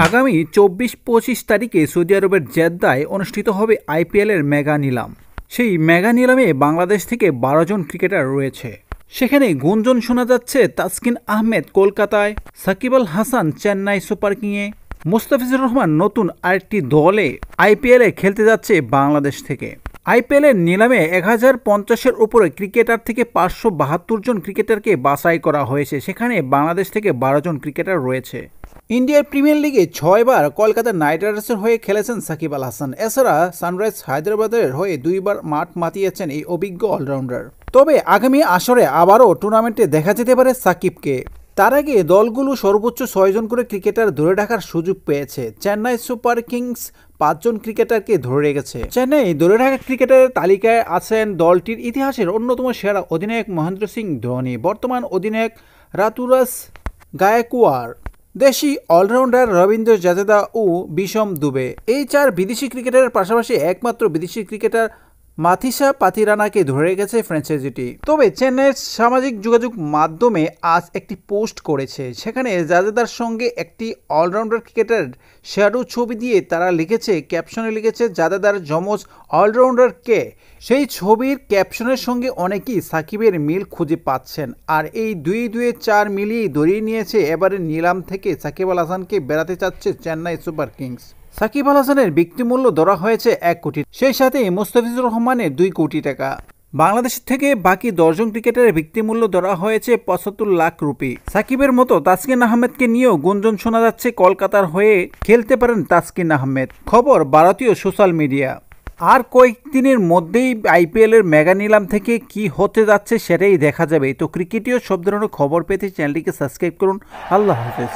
আগামী ২৪-২৫ তারিখে সৌদি আরবের জেদ্দায় অনুষ্ঠিত হবে আইপিএলের মেগা নিলাম। সেই মেগা নিলামে বাংলাদেশ থেকে ১২ জন ক্রিকেটার রয়েছে। সেখানে গুঞ্জন শোনা যাচ্ছে তাসকিন আহমেদ কলকাতায়, সাকিব আল হাসান চেন্নাই সুপার কিংয়ে, মুস্তাফিজুর রহমান নতুন আরেকটি দলে আইপিএলে খেলতে যাচ্ছে বাংলাদেশ থেকে। আইপিএলের নিলামে ১০৫০-এর উপরে ক্রিকেটার থেকে ৫৭২ জন ক্রিকেটারকে বাছাই করা হয়েছে। সেখানে বাংলাদেশ থেকে ১২ জন ক্রিকেটার রয়েছে। ইন্ডিয়ার প্রিমিয়ার লিগে ৬ বার কলকাতা নাইট রাইডার্সের হয়ে খেলেছেন সাকিব আল হাসান। এছাড়া সানরাইজ হায়দ্রাবাদের হয়ে ২ বার মাঠ মাতিয়েছেন এই অভিজ্ঞ অলরাউন্ডার। তবে আগামী আসরে আবারও টুর্নামেন্টে দেখা যেতে পারে সাকিবকে। তার আগে দলগুলো সর্বোচ্চ ৬ জন করে ক্রিকেটার ধরে রাখার সুযোগ পেয়েছে। চেন্নাই সুপার কিংস ৫ জন ক্রিকেটারকে ধরে রেখেছে। চেন্নাই ধরে রাখা ক্রিকেটারের তালিকায় আছেন দলটির ইতিহাসের অন্যতম সেরা অধিনায়ক মহেন্দ্র সিং ধোনি, বর্তমান অধিনায়ক ঋতুরাজ গায়কোয়াড়, দেশি অলরাউন্ডার রবীন্দ্র জাদেজা ও বিশম দুবে। এই ৪ বিদেশি ক্রিকেটারের পাশাপাশি একমাত্র বিদেশি ক্রিকেটার মাথিসা পাতিরানাকে ধরে রেখেছে ফ্র্যাঞ্চাইজিটি। তবে চেন্নাইয়ের সামাজিক যোগাযোগ মাধ্যমে আজ একটি পোস্ট করেছে। সেখানে জাদেজার সঙ্গে একটি অলরাউন্ডার ক্রিকেটার শ্যাডো ছবি দিয়ে তারা লিখেছে, ক্যাপশনে লিখেছে জাদেজার যমজ অলরাউন্ডার কে। সেই ছবির ক্যাপশনের সঙ্গে অনেকেই সাকিবের মিল খুঁজে পাচ্ছেন। আর এই ২-২-৪ মিলিয়েই ধরিয়ে নিয়েছে এবারের নিলাম থেকে সাকিব আল হাসানকে বেড়াতে চাচ্ছে চেন্নাই সুপার কিংস। সাকিব আল হাসানের বিক্রিমূল্য ধরা হয়েছে ১ কোটি, সেই সাথে মুস্তাফিজুর রহমানের ২ কোটি টাকা। বাংলাদেশ থেকে বাকি ১০ জন ক্রিকেটারের বিক্রিমূল্য ধরা হয়েছে ৭৫ লাখ রুপি। সাকিবের মতো তাসকিন আহমেদকে নিয়েও গুঞ্জন শোনা যাচ্ছে কলকাতার হয়ে খেলতে পারেন তাসকিন আহমেদ, খবর ভারতীয় সোশ্যাল মিডিয়া। আর কয়েকদিনের মধ্যেই আইপিএলের মেগা নিলাম থেকে কি হতে যাচ্ছে সেটাই দেখা যাবে। তো ক্রিকেটীয় সব ধরনের খবর পেতে চ্যানেলটিকে সাবস্ক্রাইব করুন। আল্লাহ হাফেজ।